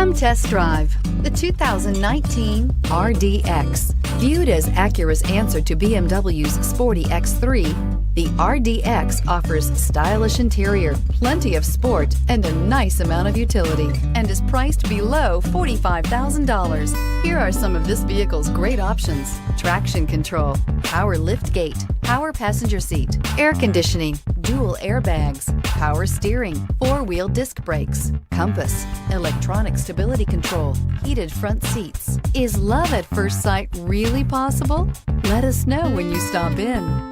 Come test drive the 2019 RDX. Viewed as Acura's answer to BMW's sporty X3, the RDX offers stylish interior, plenty of sport, and a nice amount of utility, and is priced below $45,000. Here are some of this vehicle's great options: traction control, power liftgate, power passenger seat, air conditioning, dual airbags, power steering, four-wheel disc brakes, compass, electronic stability control, heated front seats. Is love at first sight really possible? Let us know when you stop in.